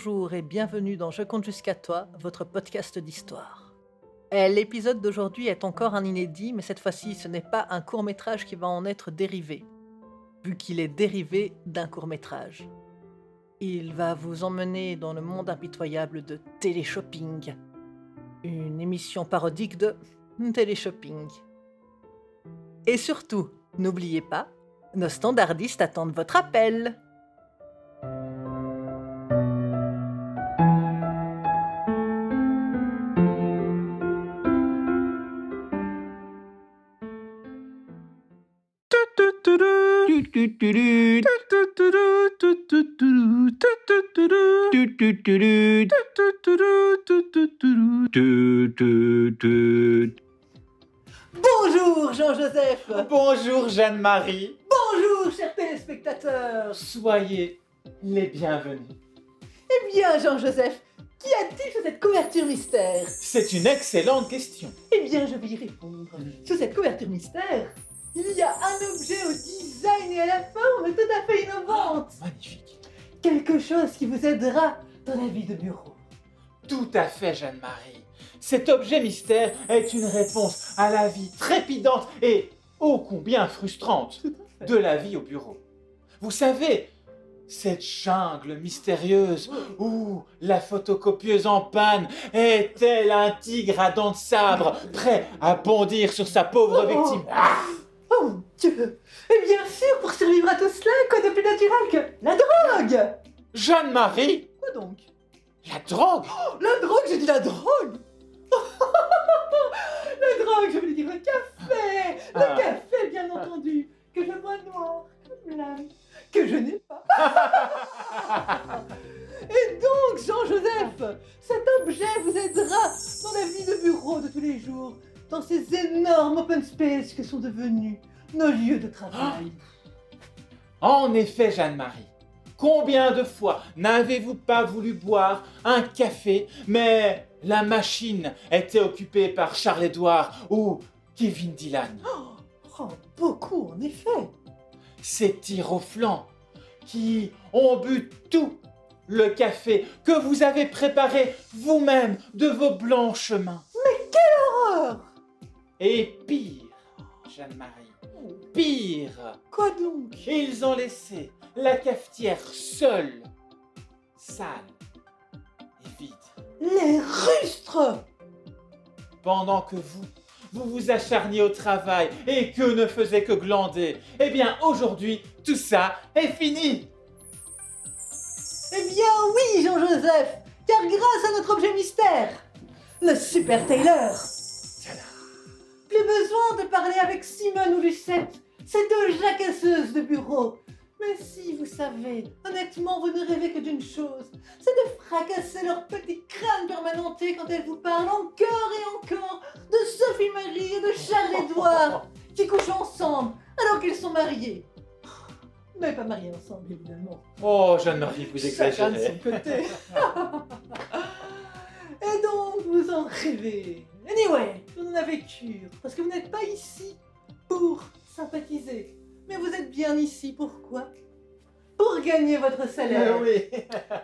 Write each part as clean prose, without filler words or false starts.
bonjour et bienvenue dans Je compte jusqu'à toi, votre podcast d'histoire. L'épisode d'aujourd'hui est encore un inédit, mais cette fois-ci ce n'est pas un court-métrage qui va en être dérivé, vu qu'il est dérivé d'un court-métrage. Il va vous emmener dans le monde impitoyable de Téléshopping, une émission parodique de Téléshopping. Et surtout, n'oubliez pas, nos standardistes attendent votre appel. Bonjour Jean-Joseph. Bonjour Jeanne-Marie, Bonjour chers téléspectateurs. soyez les bienvenus. Eh bien Jean-Joseph, qu'y a-t-il sous cette couverture mystère? C'est une excellente question. Eh bien je vais y répondre. Sous cette couverture mystère, il y a un objet au design et à la forme tout à fait innovante. Magnifique. Quelque chose qui vous aidera dans la vie de bureau. Tout à fait Jeanne-Marie. Cet objet mystère est une réponse à la vie trépidante et ô combien frustrante de la vie au bureau. Vous savez, cette jungle mystérieuse où la photocopieuse en panne est tel un tigre à dents de sabre, prêt à bondir sur sa pauvre victime. Oh mon Dieu. Et bien sûr, pour survivre à tout cela, quoi de plus naturel que la drogue? Jeanne-Marie, Quoi donc? la drogue? La drogue, j'ai dit la drogue. La drogue, je voulais dire le café. Le Ah. café, bien entendu. Que je bois noir, comme l'âme, que je n'ai pas. Et donc, Jean-Joseph, cet objet vous aidera dans la vie de bureau de tous les jours, dans ces énormes open space que sont devenus nos lieux de travail. En effet, Jeanne-Marie, combien de fois n'avez-vous pas voulu boire un café, mais la machine était occupée par Charles-Édouard ou Kevin Dylan? Oh, beaucoup en effet. Ces tirs au flanc qui ont bu tout le café que vous avez préparé vous-même de vos blanches mains. Horreur. Et pire, Jeanne-Marie, pire, Quoi donc? ils ont laissé la cafetière seule, sale et vide. Les rustres. Pendant que vous vous acharniez au travail et que ne faisiez que glander, eh bien aujourd'hui, tout ça est fini. Eh bien oui, Jean-Joseph, car grâce à notre objet mystère, le Super Taylor, plus besoin de parler avec Simone ou Lucette, ces deux jacasseuses de bureau. Mais si, vous savez, honnêtement, vous ne rêvez que d'une chose, c'est de fracasser leur petit crâne permanenté quand elles vous parlent encore et encore de Sophie Marie et de Charles-Édouard, qui couchent ensemble alors qu'ils sont mariés. Mais pas mariés ensemble, évidemment. Oh, Jeanne-Marie, vous Chacun de exagérez. son côté. Et donc, vous en rêvez. Anyway, vous en avez cure, parce que vous n'êtes pas ici pour sympathiser. Mais vous êtes bien ici, pourquoi? Pour gagner votre salaire. Oui.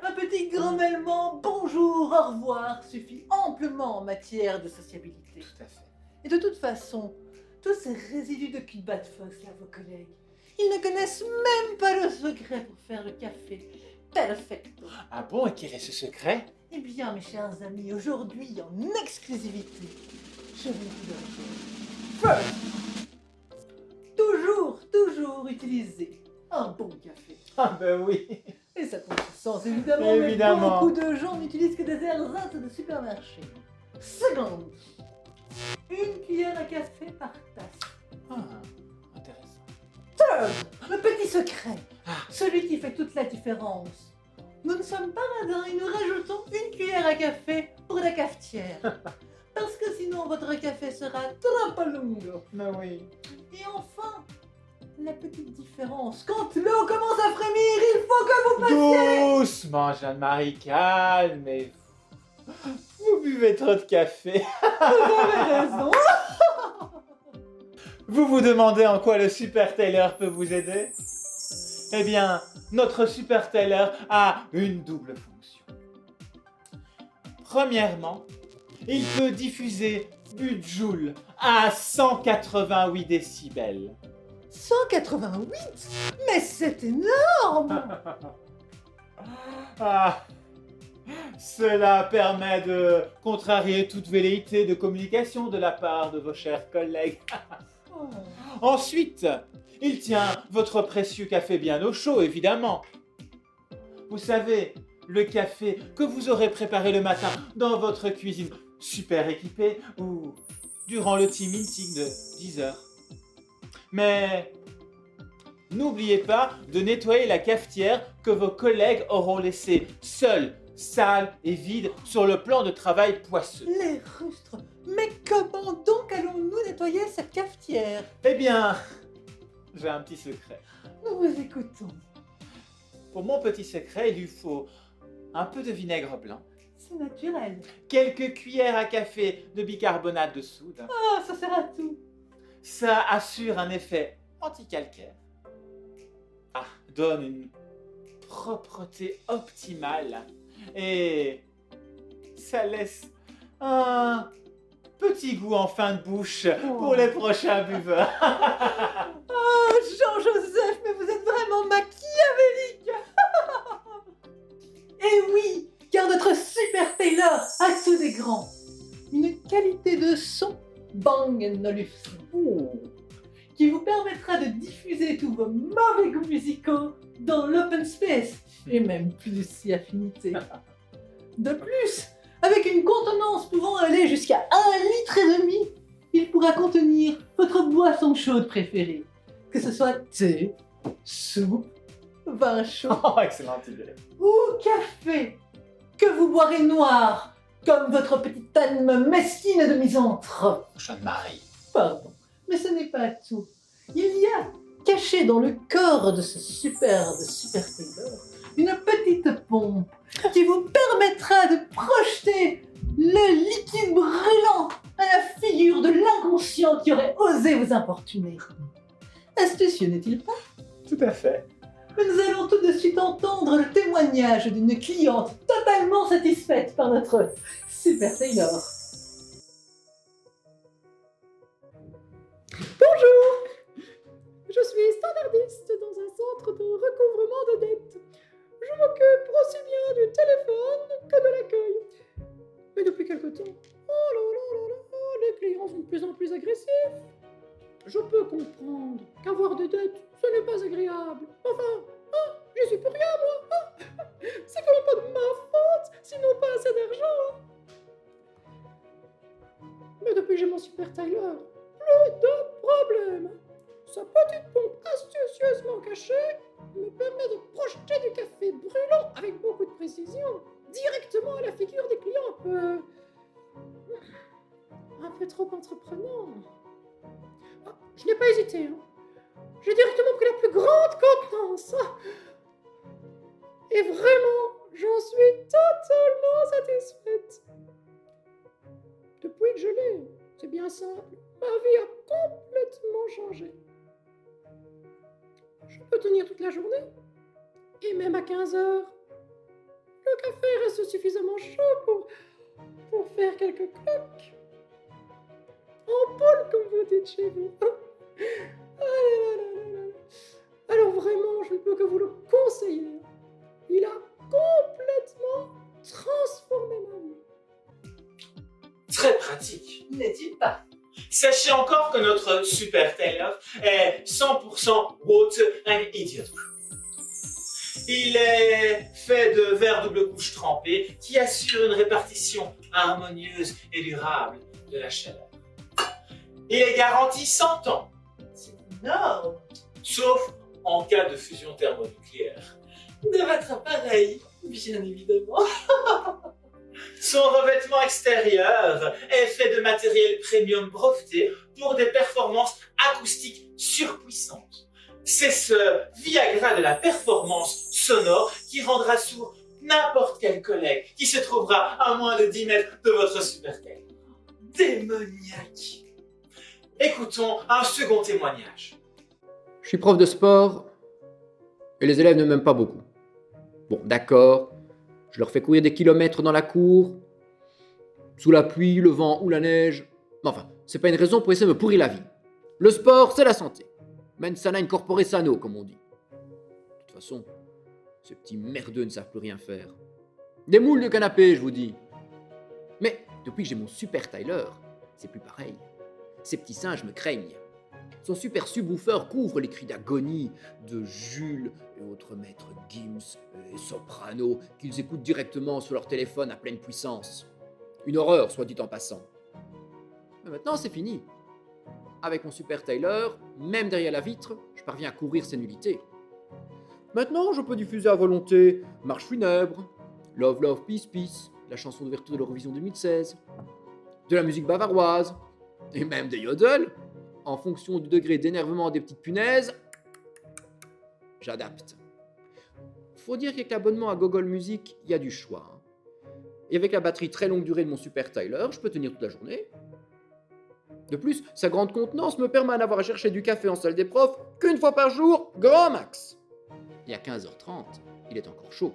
Un petit grommellement bonjour, au revoir suffit amplement en matière de sociabilité. Tout à fait. Et de toute façon, tous ces résidus de cul de bat fox là, vos collègues, ils ne connaissent même pas le secret pour faire le café perfecto. Ah bon, et quel est ce secret? Eh bien, mes chers amis, aujourd'hui, en exclusivité, je vais vous donner toujours utiliser un bon café. Ah ben oui. Et ça compte sens, évidemment, Évidemment. mais beaucoup de gens n'utilisent que des ersatz de supermarché. Seconde, une cuillère à café par tasse. Ah, intéressant. Third, le petit secret, Ah. celui qui fait toute la différence. Nous ne sommes pas radins et nous rajoutons une cuillère à café pour la cafetière. Parce que sinon votre café sera trop lungo. Ben oui. Et enfin, la petite différence. Quand l'eau commence à frémir, il faut que vous passiez. Doucement, Jeanne-Marie, calmez-vous. Vous buvez trop de café. Vous avez raison. Vous vous demandez en quoi le Super Taylor peut vous aider? Eh bien, notre Super Taylor a une double fonction. Premièrement, il peut diffuser Bujoule à 188 décibels. 188? Mais c'est énorme! Ah, cela permet de contrarier toute velléité de communication de la part de vos chers collègues. Oh. Ensuite, il tient votre précieux café bien au chaud, évidemment. Vous savez, le café que vous aurez préparé le matin dans votre cuisine super équipée ou durant le team meeting de 10 heures. Mais n'oubliez pas de nettoyer la cafetière que vos collègues auront laissée seule, sale et vide sur le plan de travail poisseux. Les rustres! Mais comment donc allons-nous nettoyer cette cafetière? Eh bien, j'ai un petit secret. Nous vous écoutons. Pour mon petit secret, il lui faut un peu de vinaigre blanc, C'est naturel. quelques cuillères à café de bicarbonate de soude. Ah, ça sert à tout. Ça assure un effet anticalcaire. Ah, donne une propreté optimale. Et ça laisse un petit goût en fin de bouche pour les prochains buveurs. Oh, Jean-Joseph, mais vous êtes vraiment machiavélique. Et oui, car notre super Taylor a tout des grands. Une qualité de son Bang & Olufsen, qui vous permettra de diffuser tous vos mauvais goûts musicaux dans l'open space, et même plus si affinité. De plus, avec une contenance pouvant aller jusqu'à 1,5 litre, il pourra contenir votre boisson chaude préférée, que ce soit thé, soupe, vin chaud Oh, excellente idée. ou café, que vous boirez noir, comme votre petite âme mesquine de misanthrope. Jeanne-Marie. Pardon, mais ce n'est pas tout. Il y a, caché dans le corps de ce superbe Super Taylor, une petite pompe qui vous permettra de projeter le liquide brûlant à la figure de l'inconscient qui aurait osé vous importuner. Astucieux, n'est-il pas? Tout à fait. Mais nous allons tout de suite entendre le témoignage d'une cliente totalement satisfaite par notre Super Taylor. Bonjour, je suis standardiste dans un centre de recouvrement de dettes. Je m'occupe aussi bien du téléphone que de l'accueil. Mais depuis quelque temps, oh là là là là, les clients sont de plus en plus agressifs. Je peux comprendre qu'avoir des dettes, ce n'est pas agréable. Enfin, j'y suis pour rien, moi. C'est quand même pas de ma faute s'ils n'ont pas assez d'argent. Mais depuis que j'ai mon Super Taylor, plus de problème. Sa petite pompe astucieusement cachée me permet de projeter du café brûlant avec beaucoup de précision directement à la figure des clients un peu trop entreprenant. Ah, je n'ai pas hésité. J'ai directement pris la plus grande contenance. Et vraiment, j'en suis totalement satisfaite. Depuis que je l'ai, c'est bien simple, ma vie a complètement changé. Je peux tenir toute la journée, et même à 15 heures, le café reste suffisamment chaud pour faire quelques cloques. En poule, comme vous dites chez vous. Ah là là là là là. Alors vraiment, je ne peux que vous le conseiller. Il a complètement transformé ma vie. Très pratique. N'est-il pas? Sachez encore que notre Super Taylor est 100% water and idiot proof. Il est fait de verre double couche trempé qui assure une répartition harmonieuse et durable de la chaleur. Il est garanti 100 ans, C'est énorme. sauf en cas de fusion thermonucléaire. De votre appareil, bien évidemment. Son revêtement extérieur est fait de matériel premium breveté pour des performances acoustiques surpuissantes. C'est ce Viagra de la performance sonore qui rendra sourd n'importe quel collègue qui se trouvera à moins de 10 mètres de votre Super Taylor. Démoniaque! Écoutons un second témoignage. Je suis prof de sport et les élèves ne m'aiment pas beaucoup. Bon, d'accord, je leur fais courir des kilomètres dans la cour, Sous la pluie, le vent ou la neige. Mais enfin, c'est pas une raison pour essayer de me pourrir la vie. Le sport, c'est la santé. Mens sana in corpore sano, comme on dit. De toute façon, ces petits merdeux ne savent plus rien faire. Des moules de canapé, je vous dis. Mais depuis que j'ai mon super Tyler, c'est plus pareil. Ces petits singes me craignent. Son super subwoofer couvre les cris d'agonie de Jules et autres maîtres Gims et Soprano qu'ils écoutent directement sur leur téléphone à pleine puissance. Une horreur, soit dit en passant. Mais maintenant, c'est fini. Avec mon super Tyler, même derrière la vitre, je parviens à couvrir ces nullités. Maintenant, je peux diffuser à volonté Marche funèbre, Love, Love, Peace, Peace, la chanson d'ouverture de l'Eurovision 2016, de la musique bavaroise, et même des yodels. En fonction du degré d'énervement des petites punaises, j'adapte. Faut dire qu'avec l'abonnement à Google Music, il y a du choix. Et avec la batterie très longue durée de mon super Tyler, je peux tenir toute la journée. De plus, sa grande contenance me permet d'avoir à chercher du café en salle des profs qu'une fois par jour, grand max. Et à 15h30, il est encore chaud.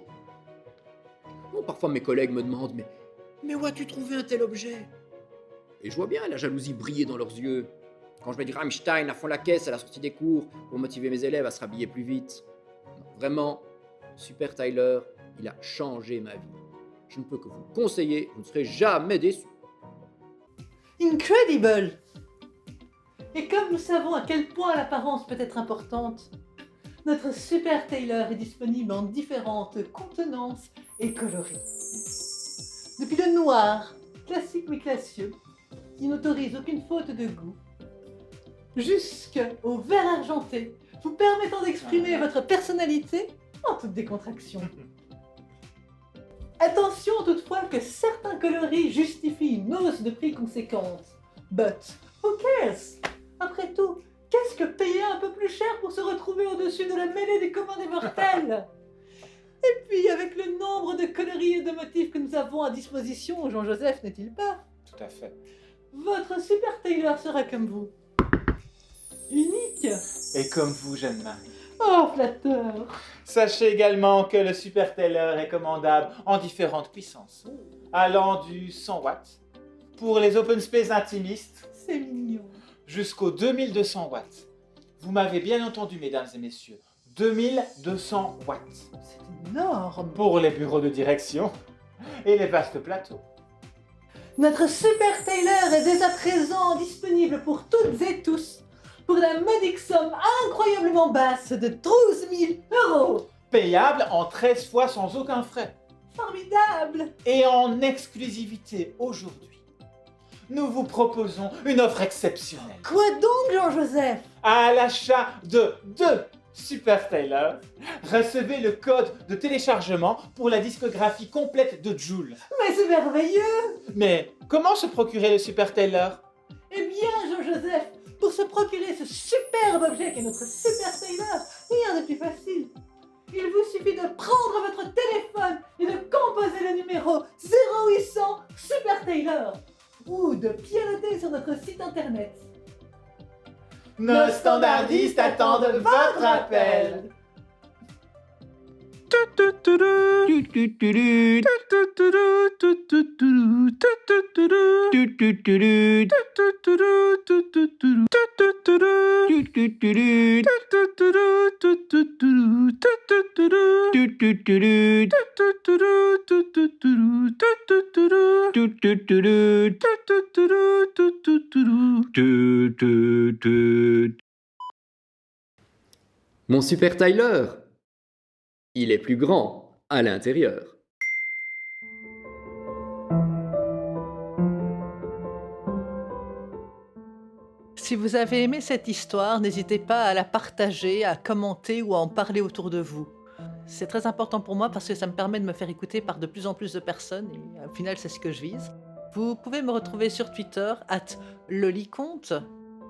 Bon, parfois mes collègues me demandent mais où as-tu trouvé un tel objet? Et je vois bien la jalousie briller dans leurs yeux. Quand je mets du Rammstein à fond la caisse à la sortie des cours pour motiver mes élèves à se rhabiller plus vite. Non, vraiment, Super Tyler, il a changé ma vie. Je ne peux que vous conseiller, vous ne serez jamais déçus. Incredible! Et comme nous savons à quel point l'apparence peut être importante, notre super Taylor est disponible en différentes contenances et coloris. Depuis le noir, classique mais classieux, qui n'autorise aucune faute de goût, jusqu'au vert argenté, vous permettant d'exprimer votre personnalité en toute décontraction. Attention toutefois que certains coloris justifient une hausse de prix conséquente. But who cares? Après tout, qu'est-ce que payer un peu plus cher pour se retrouver au-dessus de la mêlée des communs des mortels? Et puis, avec le nombre de coloris et de motifs que nous avons à disposition, Jean-Joseph n'est-il pas? Tout à fait. Votre super Taylor sera comme vous. Unique. Et comme vous, Jeanne-Marie. Oh, flatteur. Sachez également que le Super Taylor est commandable en différentes puissances, allant du 100 watts pour les open space intimistes C'est mignon. jusqu'aux 2200 watts. Vous m'avez bien entendu, mesdames et messieurs, 2200 watts C'est énorme. pour les bureaux de direction et les vastes plateaux. Notre super Taylor est dès à présent disponible pour toutes et tous pour la modique somme incroyablement basse de 12 000 €. Payable en 13 fois sans aucun frais. Formidable. Et en exclusivité aujourd'hui, nous vous proposons une offre exceptionnelle. Quoi donc, Jean-Joseph? À l'achat de 2 Super Taylor, recevez le code de téléchargement pour la discographie complète de Joule. Mais c'est merveilleux. Mais comment se procurer le Super Taylor? Eh bien, Jean-Joseph, pour se procurer ce superbe objet qu'est notre super Taylor, rien de plus facile. Il vous suffit de prendre votre téléphone et de composer le numéro 0800 Super Taylor ou de pianoter sur notre site internet. Nos standardistes attendent votre appel. Mon Super Tyler, il est plus grand à l'intérieur. Si vous avez aimé cette histoire, n'hésitez pas à la partager, à commenter ou à en parler autour de vous. C'est très important pour moi parce que ça me permet de me faire écouter par de plus en plus de personnes et au final c'est ce que je vise. Vous pouvez me retrouver sur Twitter @loliconte,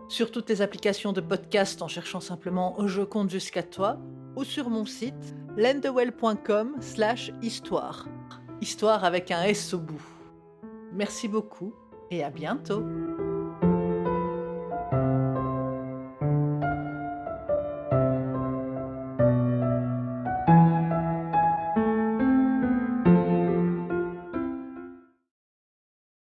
sur toutes les applications de podcast en cherchant simplement « Je compte jusqu'à toi » ou sur mon site lendewell.com/histoire. Histoire avec un S au bout. Merci beaucoup et à bientôt.